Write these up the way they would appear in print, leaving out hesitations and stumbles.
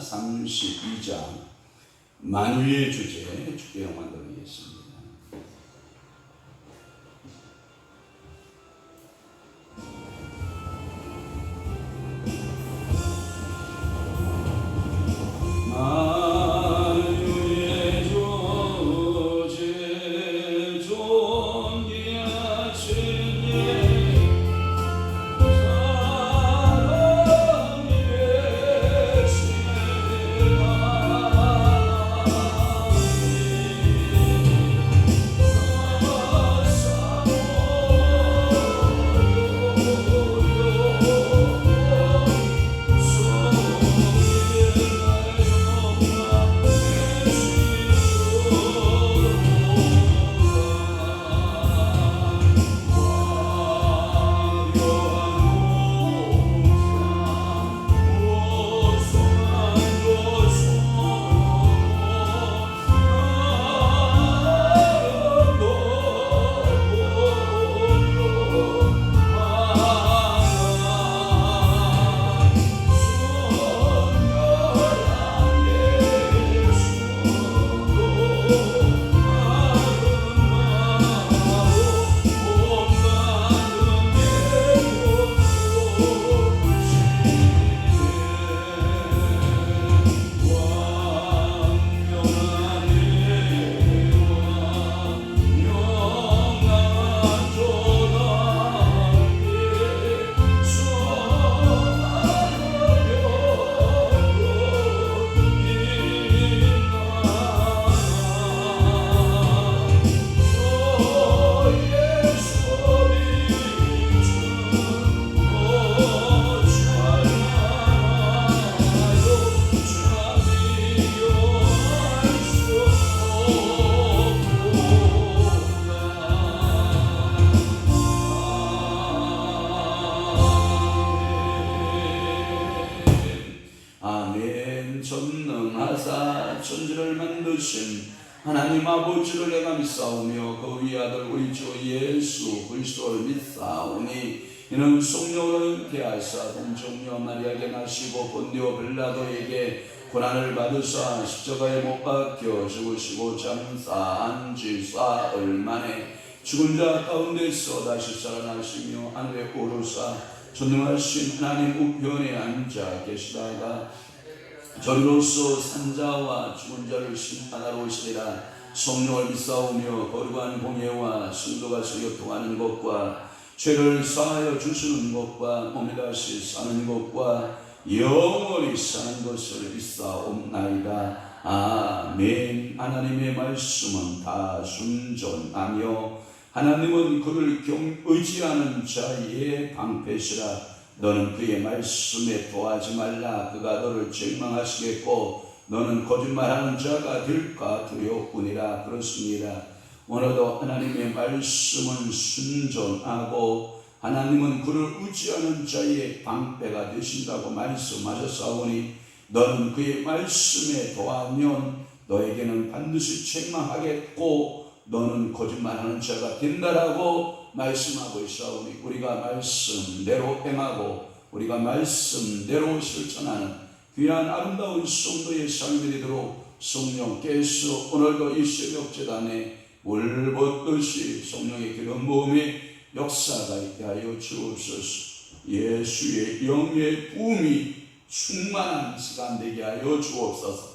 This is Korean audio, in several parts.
32장 만유의 주제 주께 영광 돌리겠습니다. 전능하사 천지를 만드신 하나님 아버지를 내가 믿사오며 그 위의 아들 우리 주 예수 그리스도를 믿사오니 이는 성령을 대하사 동정녀 마리아에게 나시고 본디오 빌라도에게 고난을 받으사 십자가에 못 박혀 죽으시고 장사 안지 사흘 만에 죽은 자 가운데서 다시 살아나시며 하늘에 오르사 전능하신 하나님 우편에 앉아 계시다가 저리로서 산자와 죽은 자를 심판하러 오시리라. 성령을 믿사오며 거룩한 공예와 순도가 교통하는 것과 죄를 사하여 주시는 것과 몸이 다시 사는 것과 영원히 사는 것을 믿사옵나이다. 아멘. 하나님의 말씀은 다 순전하며 하나님은 그를 의지하는 자의 방패시라. 너는 그의 말씀에 도하지 말라. 그가 너를 책망하시겠고 너는 거짓말하는 자가 될까 두려우니라. 그렇습니다. 오늘도 하나님의 말씀은 순전하고 하나님은 그를 의지하는 자의 방패가 되신다고 말씀하셨사오니 너는 그의 말씀에 도하면 너에게는 반드시 책망하겠고 너는 거짓말하는 자가 된다라고 말씀하고 있사오니 우리가 말씀대로 행하고 우리가 말씀대로 실천하는 귀한 아름다운 성도의 삶이 되도록 성령께서 오늘도 이 새벽 제단에 물붓듯이 성령의 기름 부음의 역사가 있게 하여 주옵소서. 예수의 영의 부음이 충만한 시간 되게 하여 주옵소서.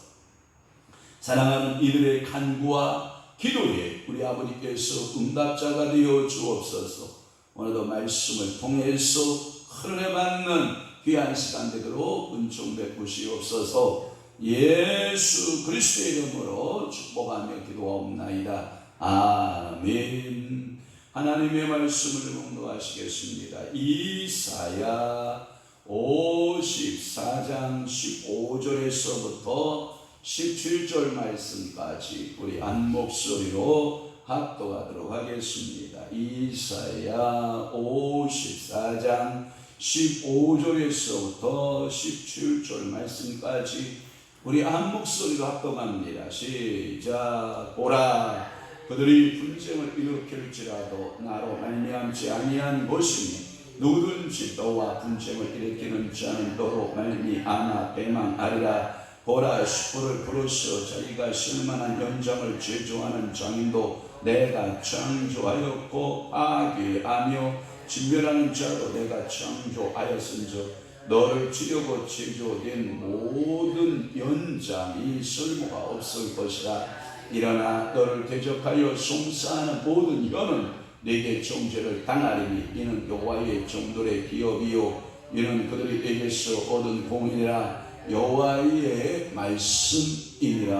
사랑하는 이들의 간구와 기도에 우리 아버지께서 응답자가 되어 주옵소서. 오늘도 말씀을 통해서 흐름에 맞는 귀한 시간 되도록 은총 베푸시옵소서. 예수 그리스도의 이름으로 축복하며 기도하옵나이다. 아멘. 하나님의 말씀을 공독하시겠습니다. 이사야 54장 15절에서부터 17절 말씀까지 우리 한 목소리로 합독하도록 하겠습니다. 이사야 54장 15절에서부터 17절 말씀까지 우리 한 목소리로 합독합니다. 시작. 보라, 그들이 분쟁을 일으킬지라도 나로 말미암지 아니한 것이니 누구든지 너와 분쟁을 일으키는 자는 너로 말미암아 배망하리라. 보라 숯불을 부르시어 자기가 쓸만한 연장을 제조하는 장인도 내가 창조하였고 파괴하며 진멸하는 자도 내가 창조하였은즉 너를 치려고 제조된 모든 연장이 쓸모가 없을 것이라. 일어나 너를 대적하여 송사하는 모든 혀는 내게 정죄를 당하리니 이는 여호와의 종들의 기업이요 이는 그들이 내게서 얻은 공이니라. 여호와의 말씀이니라.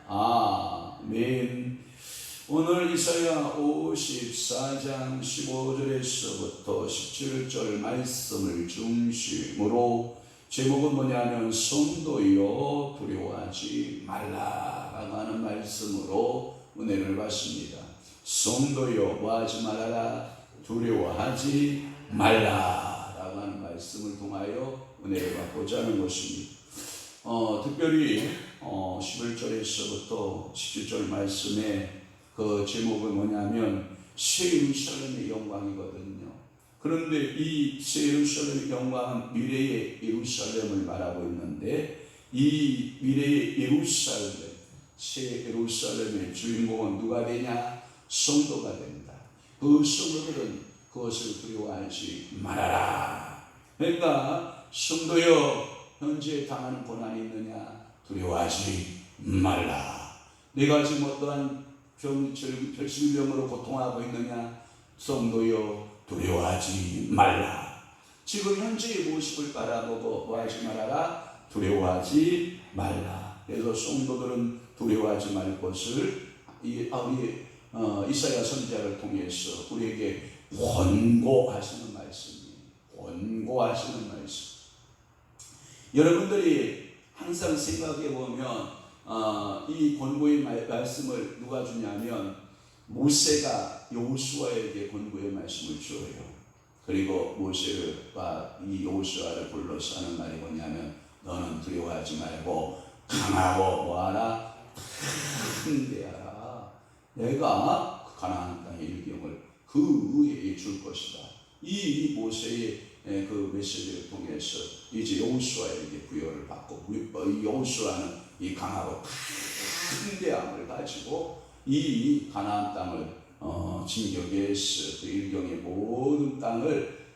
아멘. 오늘 이사야 54장 15절에서부터 17절 말씀을 중심으로 제목은 뭐냐면 성도여 두려워하지 말라라고 하는 말씀으로 은혜를 받습니다. 성도여 뭐하지 말아라? 두려워하지 말라라고 하는 말씀을 통하여 은혜를 받고자 하는 것입니다. 특별히 11절에서부터 17절 말씀에 그 제목은 뭐냐면 새 예루살렘의 영광이거든요. 그런데 이 새 예루살렘의 영광은 미래의 예루살렘을 말하고 있는데 이 미래의 예루살렘, 새 예루살렘의 주인공은 누가 되냐? 성도가 된다. 그 성도들은 그것을 두려워하지 말아라. 그러니까 성도여 현재 당하는 고난이 있느냐? 두려워하지 말라. 내가 지금 어떠한 별신병으로 고통하고 있느냐? 성도여 두려워하지 말라. 지금 현재의 모습을 바라보고 뭐하지 말아라? 두려워하지 말라. 그래서 성도들은 두려워하지 말 것을 이사야 선지자를 통해서 우리에게 권고하시는 말씀이에요. 권고하시는 말씀. 여러분들이 항상 생각해 보면 이 권고의 말씀을 누가 주냐면 모세가 여호수아에게 권고의 말씀을 줘요. 그리고 모세가 이 여호수아를 불러서 하는 말이 뭐냐면 너는 두려워하지 말고 강하고 뭐하라? 담대하라. 내가 가나안 땅의 일경을 그 위에 줄 것이다. 이 모세의 그 메시지를 통해서 이제 여호수아에게 부여를 받고 이 여호수아는 이 강하고 담대함을 가지고 이 가나안 땅을 진격해서 그 일경의 모든 땅을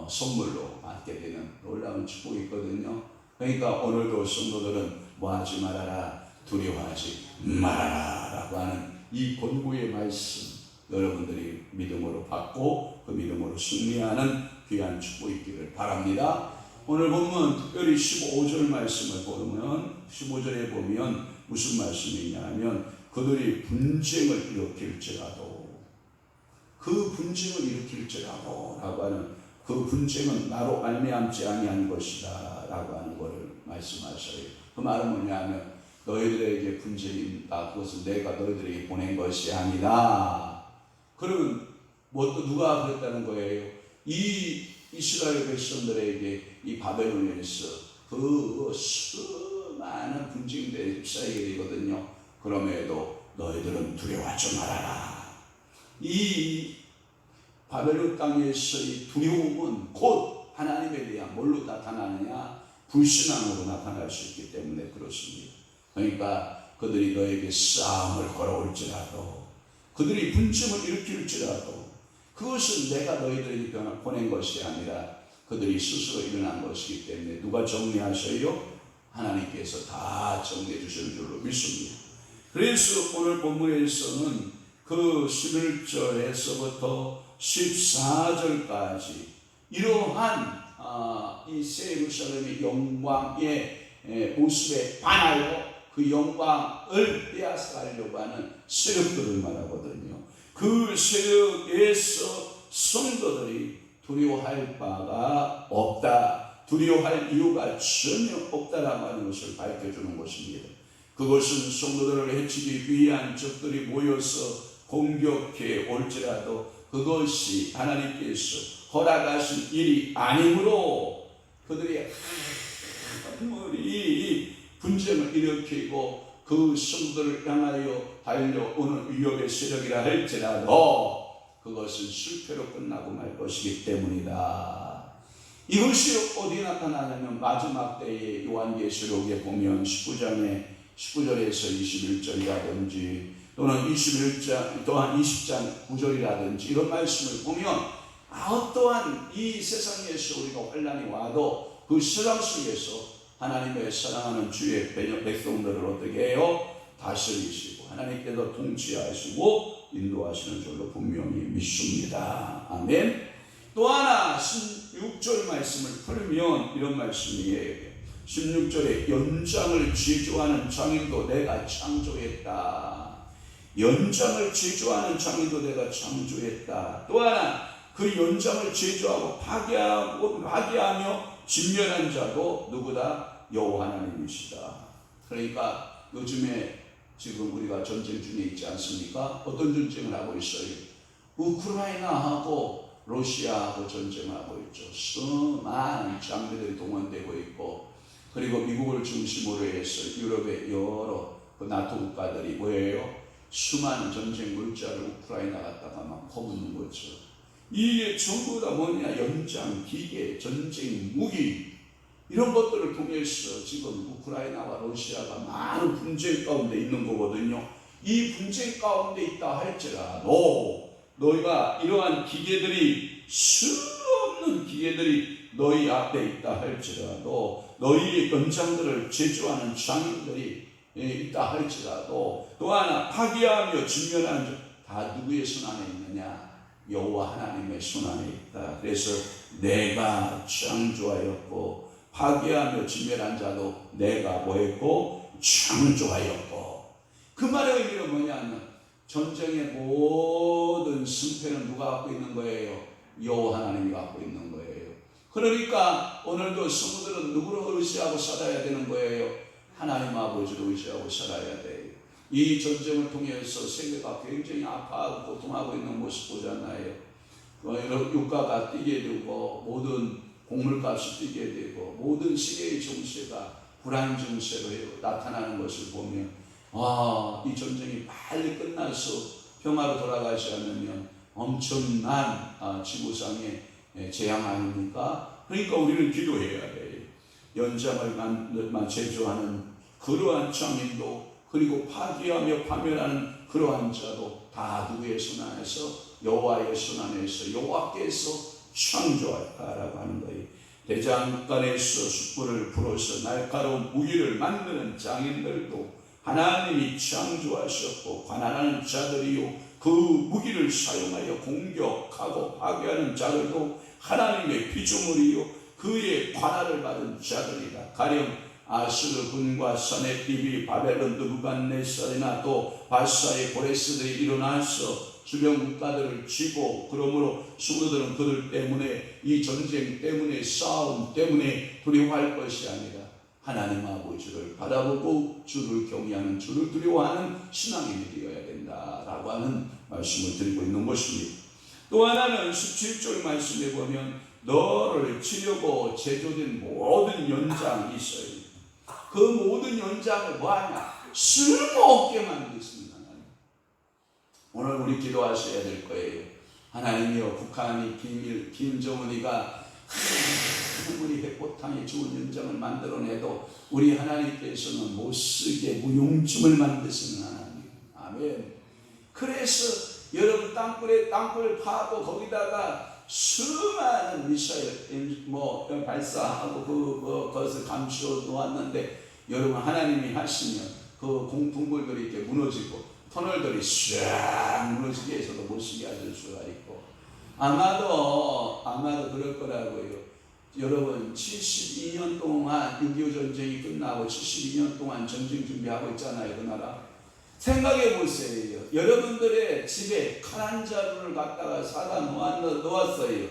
선물로 받게 되는 놀라운 축복이 있거든요. 그러니까 오늘도 성도들은 뭐하지 말아라? 두려워하지 말아라 라고 하는 이 권고의 말씀 여러분들이 믿음으로 받고 그 믿음으로 승리하는 귀한 축복이 있기를 바랍니다. 오늘 보면 특별히 15절 말씀을 보면 15절에 보면 무슨 말씀이 있냐면 그들이 분쟁을 일으킬지라도 그 분쟁을 일으킬지라도 라고 하는 그 분쟁은 나로 말미암지 아니한 것이다 라고 하는 것을 말씀하셔요. 그 말은 뭐냐면 너희들에게 분쟁이 있다. 그것은 내가 너희들에게 보낸 것이 아니다. 그러면 뭐 또 누가 그랬다는 거예요? 이 이스라엘 백성들에게 이 바벨론에서 그 수많은 분쟁들이 휩싸이게 되거든요. 그럼에도 너희들은 두려워하지 말아라. 이 바벨론 땅에서의 두려움은 곧 하나님에 대한 뭘로 나타나느냐? 불신앙으로 나타날 수 있기 때문에 그렇습니다. 그러니까 그들이 너에게 싸움을 걸어올지라도 그들이 분쟁을 일으킬지라도 그것은 내가 너희들에게 보낸 것이 아니라 그들이 스스로 일어난 것이기 때문에 누가 정리하셔요? 하나님께서 다 정리해 주실 줄로 믿습니다. 그래서 오늘 본문에서는 그 11절에서부터 14절까지 이러한 이 새 예루살렘의 영광의 모습에 반하여 그 영광을 빼앗아가려고 하는 세력들을 말하거든요. 그 세력에서 성도들이 두려워할 바가 없다. 두려워할 이유가 전혀 없다라고 하는 것을 밝혀주는 것입니다. 그것은 성도들을 해치기 위한 적들이 모여서 공격해 올지라도 그것이 하나님께서 허락하신 일이 아니므로 그들이 아무리 분쟁을 일으키고 그 성도들을 향하여 달려오는 위협의 세력이라 할지라도 그것은 실패로 끝나고 말 것이기 때문이다. 이것이 어디 나타나냐면 마지막 때에 요한계시록에 보면 19절에서 21절이라든지 또는 21장 또한 20장 9절이라든지 이런 말씀을 보면 어떠한 이 세상에서 우리가 환난이 와도 그 세상 속에서 하나님의 사랑하는 주의 백성들을 어떻게 해요? 다스리시고 하나님께서 통치하시고 인도하시는 줄로 분명히 믿습니다. 아멘. 또 하나 16절 말씀을 풀면 이런 말씀이에요. 16절에 연장을 제조하는 장인도 내가 창조했다. 연장을 제조하는 장인도 내가 창조했다. 또 하나 그 연장을 제조하고 파괴하며 진멸한 자도 누구다? 여호와 하나님이시다. 그러니까 요즘에 지금 우리가 전쟁 중에 있지 않습니까? 어떤 전쟁을 하고 있어요? 우크라이나하고 러시아하고 전쟁하고 있죠. 수많은 장비들이 동원되고 있고, 그리고 미국을 중심으로 해서 유럽의 여러 그 나토 국가들이 뭐예요? 수많은 전쟁 물자를 우크라이나 갖다가 막 퍼붓는 거죠. 이게 전부 다 뭐냐? 연장, 기계, 전쟁, 무기 이런 것들을 통해서 지금 우크라이나와 러시아가 많은 분쟁 가운데 있는 거거든요. 이 분쟁 가운데 있다 할지라도 너희가 이러한 기계들이 수없는 기계들이 너희 앞에 있다 할지라도 너희의 연장들을 제조하는 장인들이 있다 할지라도 또 하나 파괴하며 진멸하는 자 다 누구의 손 안에 있느냐? 여호와 하나님의 손 안에 있다. 그래서 내가 창조하였고 파괴하며 진멸한 자도 내가 뭐했고 창조하였고. 그 말의 의미는 뭐냐면 전쟁의 모든 승패는 누가 갖고 있는 거예요? 여호와 하나님이 갖고 있는 거예요. 그러니까 오늘도 성도들은 누구를 의지하고 살아야 되는 거예요? 하나님 아버지를 의지하고 살아야 돼요. 이 전쟁을 통해서 세계가 굉장히 아파하고 고통하고 있는 모습 보잖아요. 유가가 뛰게 되고 모든 곡물값이 뛰게 되고 모든 세계의 정세가 불안 정세로 나타나는 것을 보면 이 전쟁이 빨리 끝나서 평화로 돌아가지 않으면 엄청난 지구상의 재앙 아닙니까? 그러니까 우리는 기도해야 돼요. 연장을 제조하는 그러한 장인도 그리고 파괴하며 파멸하는 그러한 자도 다 누구의 손 안에서? 여호와의 손 안에서 여호와께서 창조하라고 하는 거예요. 대장간에서 숯불을 불어서 날카로운 무기를 만드는 장인들도 하나님이 창조하셨고 관할하는 자들이요 그 무기를 사용하여 공격하고 파괴하는 자들도 하나님의 피조물이요 그의 관할을 받은 자들이다. 가령 아수르 군과 사네립이 바벨론 느부갓네살이나 또 바사의 고레스들이 일어나서 주변 국가들을 치고 그러므로 성도들은 그들 때문에 이 전쟁 때문에 싸움 때문에 두려워할 것이 아니라 하나님 아버지를 바라보고 주를 경외하는 주를 두려워하는 신앙인이 되어야 된다라고 하는 말씀을 드리고 있는 것입니다. 또 하나는 17절 말씀에 보면 너를 치려고 제조된 모든 연장이 있어요. 그 모든 연장을 뭐하냐? 쓸모없게 만들었습니다. 오늘 우리 기도하셔야 될 거예요. 하나님이여 북한이 김정은이가 우리 핵폭탄에 좋은 연장을 만들어내도 우리 하나님께서는 못쓰게 무용침을 만드시는 하나님. 아멘. 그래서 여러분 땅굴을 파고 거기다가 수많은 미사일 발사하고 그것을 감추어 놓았는데 여러분 하나님이 하시면 그 동굴들이 이렇게 무너지고 터널들이 쫙 무너지게 해서도 못 쓰게 하실 수가 있고 아마도 그럴 거라고요. 여러분 72년 동안 6.25 전쟁이 끝나고 72년 동안 전쟁 준비하고 있잖아요. 그 나라 생각해 보세요. 여러분들의 집에 칼 한 자루를 갖다가 사다 놓았어요.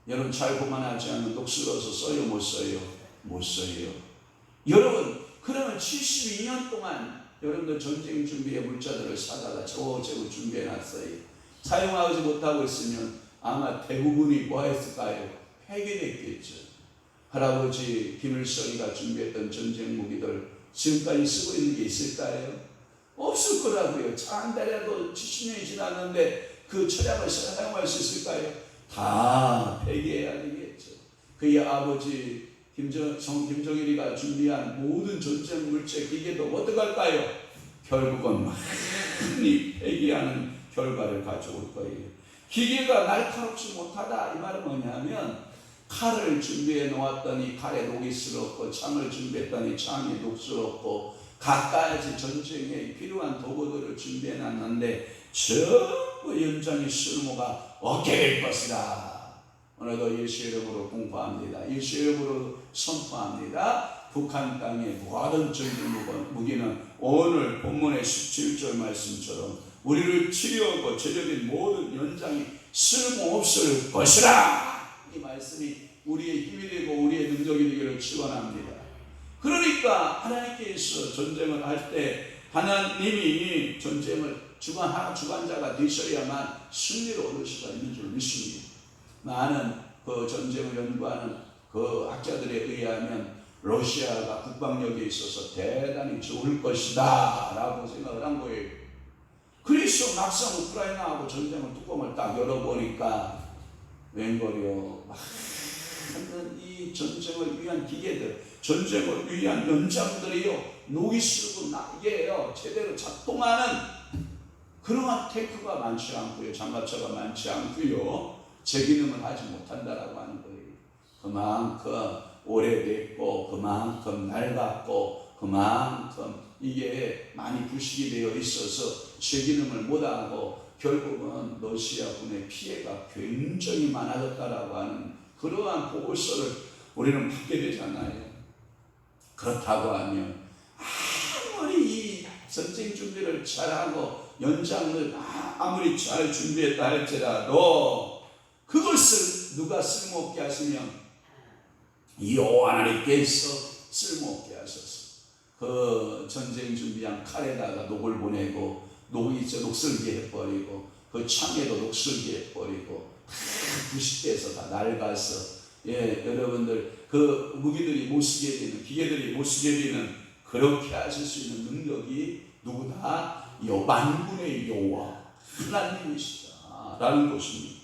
여러분 잘 보관하지 않으면 녹슬어서 써요? 못 써요? 못 써요. 여러분 그러면 72년 동안 여러분들 전쟁 준비의 물자들을 사다가 저저거 준비해 놨어요. 사용하지 못하고 있으면 아마 대부분이 뭐 했을까요? 폐기됐겠죠. 할아버지 김일성이가 준비했던 전쟁 무기들 지금까지 쓰고 있는 게 있을까요? 없을 거라고요. 차 한 달에도 70년이 지났는데 그 차량을 사용할 수 있을까요? 다 폐기해야 되겠죠. 그의 아버지 김정일이가 준비한 모든 전쟁 물체 기계도 어떡할까요? 결국은 많이 폐기하는 결과를 가져올 거예요. 기계가 날카롭지 못하다 이 말은 뭐냐면 칼을 준비해 놓았더니 칼에 녹이 슬었고 창을 준비했더니 창에 녹슬었고 갖가지 전쟁에 필요한 도구들을 준비해 놨는데 전부 연장의 쓸모가 없게 될 것이다. 오늘도 예수 이름으로 공부합니다. 예수 이름으로 선포합니다. 북한 땅의 모든 전쟁 무기는 오늘 본문의 17절 말씀처럼 우리를 치료하고 제적인 모든 연장이 쓸모없을 것이라. 이 말씀이 우리의 힘이 되고 우리의 능력이 되기를 축원합니다. 그러니까 하나님께서 전쟁을 할 때 하나님이 전쟁을 주관자가 되셔야만 승리를 얻을 수가 있는 줄 믿습니다. 많은 그 전쟁을 연구하는 그 학자들에 의하면 러시아가 국방력에 있어서 대단히 좋을 것이다 라고 생각을 한 거예요. 그래서 막상 우크라이나하고 전쟁을 뚜껑을 딱 열어보니까 웬걸요 많은 이 전쟁을 위한 기계들, 전쟁을 위한 연장들이요 녹이 슬고 이게요 제대로 작동하는 그러한 테크가 많지 않고요, 장갑차가 많지 않고요, 제 기능을 하지 못한다라고 하는 거예요. 그만큼 오래됐고 그만큼 낡았고 그만큼 이게 많이 부식이 되어 있어서 제 기능을 못하고 결국은 러시아군의 피해가 굉장히 많아졌다라고 하는 그러한 보고서를 우리는 받게 되잖아요. 그렇다고 하면 아무리 이 전쟁 준비를 잘하고 연장을 아무리 잘 준비했다 할지라도 그것을 누가 쓸모없게 하시면 여호와 하나님께서 쓸모없게 하셔서 그 전쟁 준비한 칼에다가 녹을 보내고 녹이 녹슬게 해버리고 그 창에도 녹슬게 해버리고 다 부식돼서 다 낡아서 여러분들 그 무기들이 못 쓰게 되는 기계들이 못 쓰게 되는 그렇게 하실 수 있는 능력이 누구다? 만군의 여호와 하나님이시다 라는 것입니다.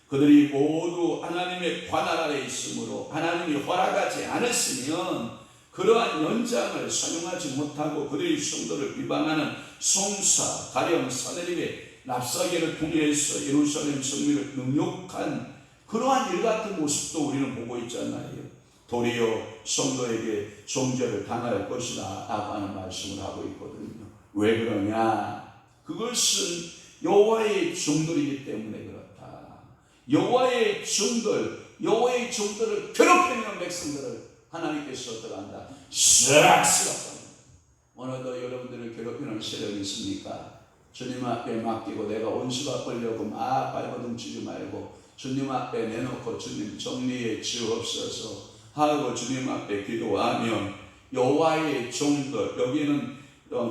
그들이 모두 하나님의 관할 아래 있으므로 하나님이 허락하지 않았으면 그러한 연장을 사용하지 못하고 그들의 성도를 비방하는 송사, 가령 사내립의 납사계를 통해서 예루살렘 성민을 능욕한 그러한 일같은 모습도 우리는 보고 있잖아요. 도리어 성도에게 정죄를 당할 것이다 라고 하는 말씀을 하고 있거든요. 왜 그러냐? 그것은 여호와의 종들이기 때문에 그렇다. 여호와의 종들을 괴롭히는 백성들을 하나님께서 어떡한다? 쓱쓱 오늘도 여러분들을 괴롭히는 세력이 있습니까? 주님 앞에 맡기고 내가 원수가 끌려고 막 발버둥치지 말고 주님 앞에 내놓고 주님 정리에 주옵소서 하고 주님 앞에 기도하면 여호와의 종들, 여기는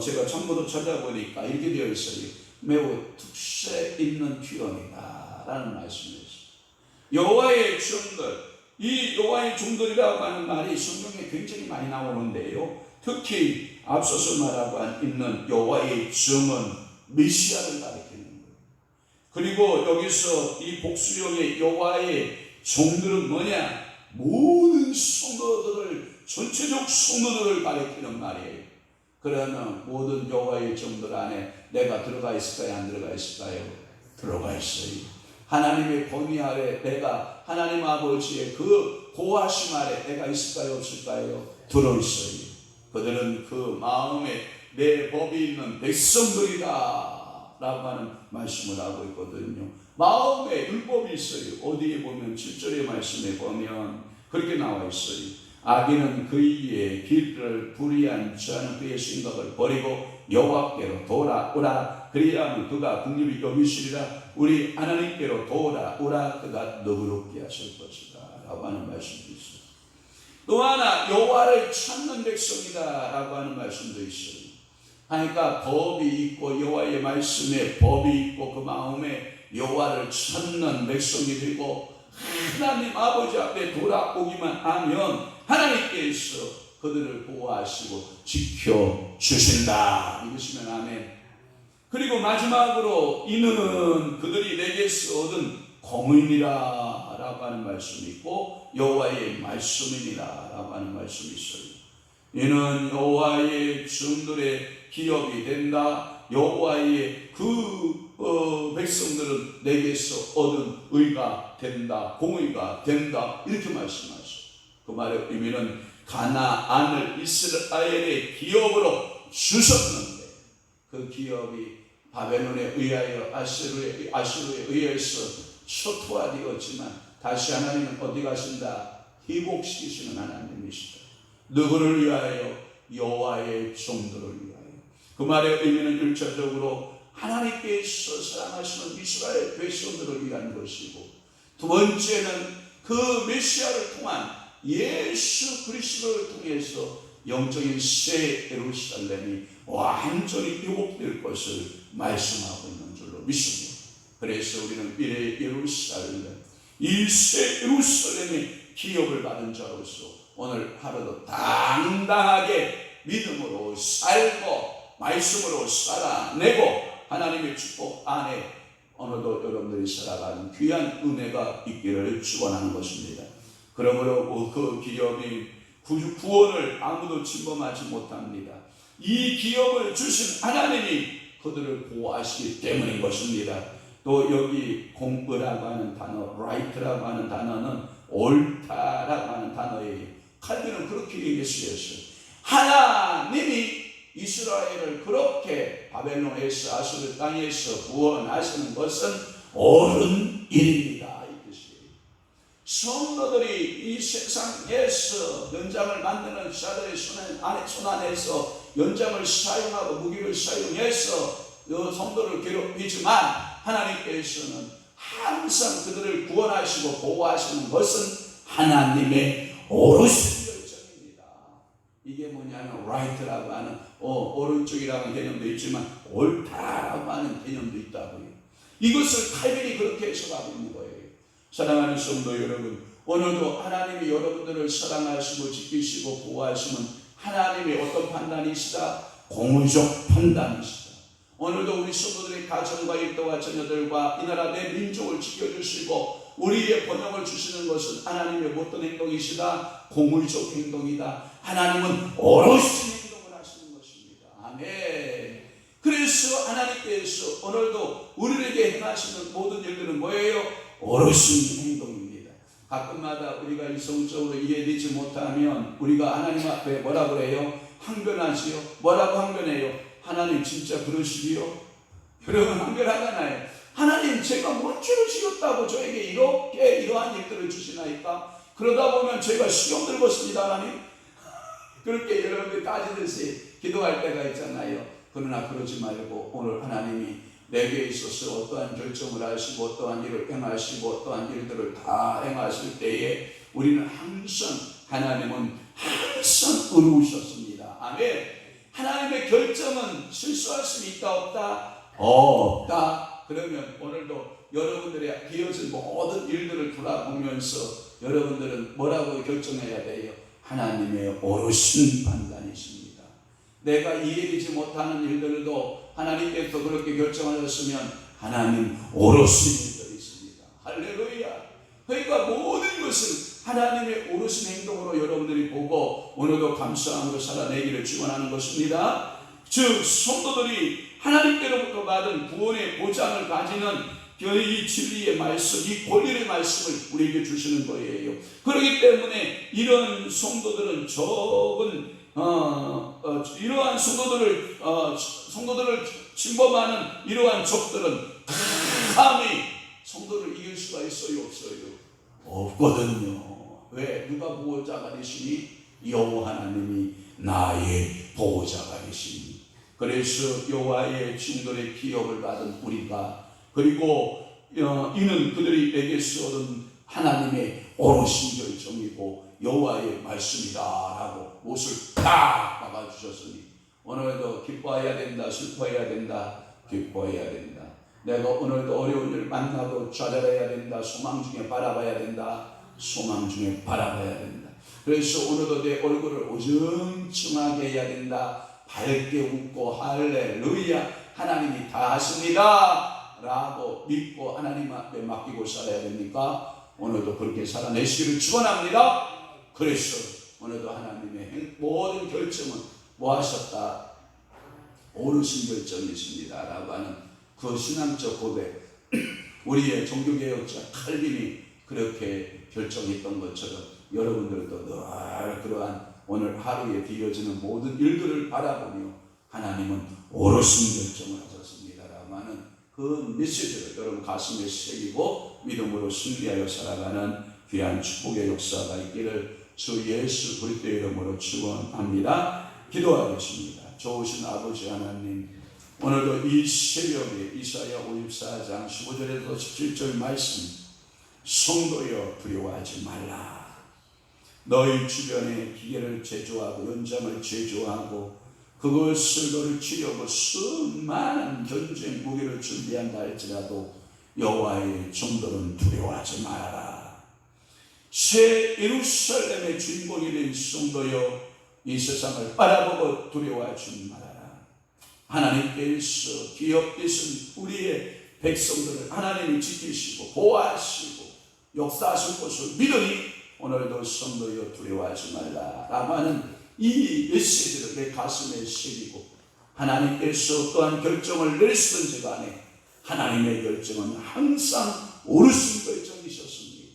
제가 전부도 찾아보니까 이렇게 되어 있어요. 매우 특색 있는 표현이다 라는 말씀이었어요. 여호와의 종들, 이 여호와의 종들이라고 하는 말이 성경에 굉장히 많이 나오는데요, 특히 앞서서 말하고 있는 여호와의 종은 메시아를 가리키는 거예요. 그리고 여기서 이 복수형의 여호와의 종들은 뭐냐? 모든 성도들을, 전체적 성도들을 가리키는 말이에요. 그러면 모든 여호와의 종들 안에 내가 들어가 있을까요? 안 들어가 있을까요? 들어가 있어요. 하나님의 권위 아래 내가 하나님 아버지의 그 고하심 아래 내가 있을까요? 없을까요? 들어있어요. 그들은 그 마음에 내 법이 있는 백성들이다 라고 하는 말씀을 하고 있거든요. 마음에 율법이 있어요. 어디에 보면 7절의 말씀에 보면 그렇게 나와 있어요. 악인은 그의 길을 불의한 자는 그의 생각을 버리고 여호와께로 돌아오라. 그리하면 그가 긍휼히 여기시리라. 우리 하나님께로 돌아오라. 그가 너그럽게 하실 것이다 라고 하는 말씀도 있어요. 또 하나 여호와를 찾는 백성이다 라고 하는 말씀도 있어요. 그러니까 법이 있고 여호와의 말씀에 법이 있고 그 마음에 여호와를 찾는 백성이 되고 하나님 아버지 앞에 돌아오기만 하면 하나님께서 그들을 보호하시고 지켜주신다. 믿으시면 아멘. 그리고 마지막으로 이는 그들이 내게서 얻은 공의니라 라고 하는 말씀이 있고 여호와의 말씀이니라 라고 하는 말씀이 있어요. 이는 여호와의 종들의 기업이 된다. 여호와의 백성들은 내게서 얻은 의가 된다. 공의가 된다. 이렇게 말씀하셔요. 그 말의 의미는 가나안을 이스라엘의 기업으로 주셨는데 그 기업이 바벨론에 의하여 아수르에 의해서 초토화되었지만 다시 하나님은 어디 가신다? 회복시키시는 하나님이시다. 누구를 위하여? 여호와의 종들을 위하여. 그 말의 의미는 1차적으로 하나님께서 사랑하시는 이스라엘 백성들을 위한 것이고, 두 번째는 그 메시아를 통한 예수 그리스도를 통해서 영적인 새 예루살렘이 완전히 회복될 것을 말씀하고 있는 줄로 믿습니다. 그래서 우리는 미래의 예루살렘, 이 새 예루살렘의 기업을 받은 자로서 오늘 하루도 당당하게 믿음으로 살고 말씀으로 살아내고 하나님의 축복 안에 오늘도 여러분들이 살아가는 귀한 은혜가 있기를 축원하는 것입니다. 그러므로 그 기업이 구원을 아무도 침범하지 못합니다. 이 기업을 주신 하나님이 그들을 보호하시기 때문인 것입니다. 또 여기 공의라고 하는 단어, right라고 하는 단어는 옳다라고 하는 단어예요. 칼빈은 그렇게 얘기했어요. 하나님이 이스라엘을 그렇게 바벨론에서 아수르 땅에서 구원하시는 것은 옳은 일입니다. 이 뜻이에요. 성도들이 이 세상에서 연장을 만드는 자들의 손 안에서 연장을 사용하고 무기를 사용해서 성도를 괴롭히지만 하나님께서는 항상 그들을 구원하시고 보호하시는 것은 하나님의 옳으신 결정입니다. 이게 뭐냐면 right라고 하는 오른쪽이라는 개념도 있지만 옳다라고 하는 개념도 있다고요. 이것을 칼빈이 그렇게 해석하고 있는 거예요. 사랑하는 성도 여러분, 오늘도 하나님이 여러분들을 사랑하시고 지키시고 보호하시면 하나님의 어떤 판단이시다? 공의적 판단이시다. 오늘도 우리 성도들의 가정과 일터와 자녀들과 이 나라 내 민족을 지켜주시고 우리의 번영을 주시는 것은 하나님의 어떤 행동이시다? 공의적 행동이다. 하나님은 옳으신 행동을 하시는 것입니다. 아멘. 그래서 하나님께서 오늘도 우리에게 행하시는 모든 일들은 뭐예요? 옳으신 행동입니다. 가끔마다 우리가 이성적으로 이해되지 못하면 우리가 하나님 앞에 뭐라 그래요? 항변하지요. 뭐라고 항변해요? 하나님 진짜 그러시리요? 여러분 항변하잖아요. 하나님 제가 뭔 죄를 지었다고 저에게 이러한 일들을 주시나이까? 그러다 보면 제가 시험 들었습니다 하나님. 그렇게 여러분들이 따지듯이 기도할 때가 있잖아요. 그러나 그러지 말고 오늘 하나님이 내게 있어서 어떠한 결정을 하시고 어떠한 일을 행하시고 어떠한 일들을 다 행하실 때에 우리는 항상 하나님은 항상 의로우셨습니다. 아멘. 하나님의 결정은 실수할 수 있다 없다? 없다. 그러면 오늘도 여러분들의 기어진 모든 일들을 돌아보면서 여러분들은 뭐라고 결정해야 돼요? 하나님의 옳으신 판단이십니다. 내가 이해되지 못하는 일들도 하나님께서 그렇게 결정하셨으면 하나님 옳으신 일들이십니다. 할렐루야. 그러니까 모든 것을 하나님의 옳으신 행동으로 여러분들이 보고 오늘도 감사함으로 살아내기를 축원하는 것입니다. 즉 성도들이 하나님께로부터 받은 구원의 보장을 가지는 이 진리의 말씀, 이 권리의 말씀을 우리에게 주시는 거예요. 그렇기 때문에 이런 성도들은 이러한 성도들을 침범하는 이러한 적들은 감히 성도를 이길 수가 있어요, 없어요? 없거든요. 왜? 누가 보호자가 되시니? 여호와 하나님이 나의 보호자가 되시니. 그래서 여호와의 증거의 기업을 받은 우리가 그리고 이는 그들이 내게서 얻은 하나님의 옳으신 결정이고 여호와의 말씀이다라고 못을 딱 박아주셨으니 오늘도 기뻐해야 된다, 슬퍼해야 된다, 기뻐해야 된다. 내가 오늘도 어려운 일 만나도 좌절해야 된다, 소망 중에 바라봐야 된다, 소망 중에 바라봐야 된다. 그래서 오늘도 내 얼굴을 어정쩡하게 해야 된다, 밝게 웃고 할렐루야. 하나님이 다 하십니다. 라고 믿고 하나님 앞에 맡기고 살아야 됩니까? 오늘도 그렇게 살아내시기를 축원합니다. 그래서 오늘도 하나님의 모든 결정은 뭐 하셨다? 옳으신 결정이십니다 라고 하는 그 신앙적 고백, 우리의 종교개혁자 칼빈이 그렇게 결정했던 것처럼 여러분들도 늘 그러한 오늘 하루에 뒤어지는 모든 일들을 바라보며 하나님은 옳으신 결정을 하셨습니다 라고 하는 그 메시지를 여러분 가슴에 새기고 믿음으로 승리하여 살아가는 귀한 축복의 역사가 있기를 주 예수 그리스도의 이름으로 축원합니다. 기도하겠습니다. 좋으신 아버지 하나님, 오늘도 이 새벽에 이사야 54장 15절에서 17절 말씀, 성도여 두려워하지 말라. 너희 주변에 기계를 제조하고 연장을 제조하고 그것을 너를 치려고 수많은 전쟁 무기를 준비한다 할지라도 여호와의 종들은 두려워하지 말아라. 새 예루살렘의 주인공이 된 성도여 이 세상을 바라보고 두려워하지 말아라. 하나님께서 기업되신 우리의 백성들을 하나님이 지키시고 보호하시고 역사하실 것을 믿으니 오늘도 성도여 두려워하지 말라 라고 하는 이 메시지를 내 가슴에 새기고 하나님께서 어떠한 결정을 내리시든지 간에 하나님의 결정은 항상 옳으신 결정이셨습니다.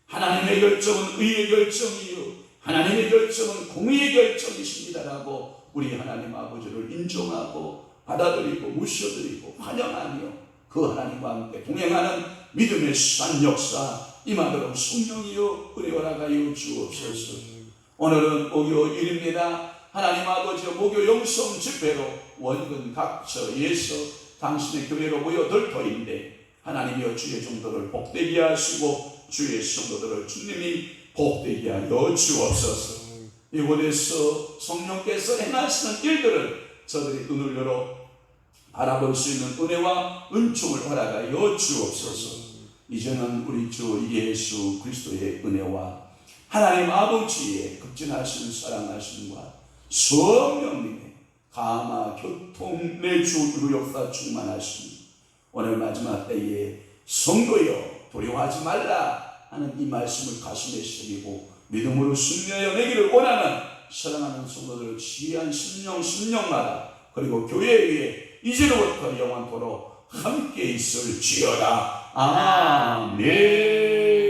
하나님의 결정은 의의 결정이요 하나님의 결정은 공의의 결정이십니다라고 우리 하나님 아버지를 인정하고 받아들이고 모셔드리고 환영하며 그 하나님과 함께 동행하는 믿음의 산 역사 임하도록 성령이여 은혜하여 주옵소서. 오늘은 목요일입니다. 하나님 아버지의 목요 영성 집회로 원근 각처에서 당신의 교회로 모여들 터인데 하나님이여 주의 종도를 복되게 하시고 주의 성도들을 주님이 복되게 하여 주옵소서. 이곳에서 성령께서 행하시는 일들을 저들이 눈을 열어 바라볼 수 있는 은혜와 은총을 허락하여 주옵소서. 이제는 우리 주 예수 그리스도의 은혜와 하나님 아버지의 극진하신 사랑하심과 성령님의 감화 교통 내주 역사 충만하심, 오늘 마지막 때에 성도여 두려워하지 말라 하는 이 말씀을 가슴에 새기고 믿음으로 승리하여 내기를 원하는 사랑하는 성도들 귀한 심령마다 그리고 교회 위에 이제로부터 영원토록 함께 있을지어다. 아멘.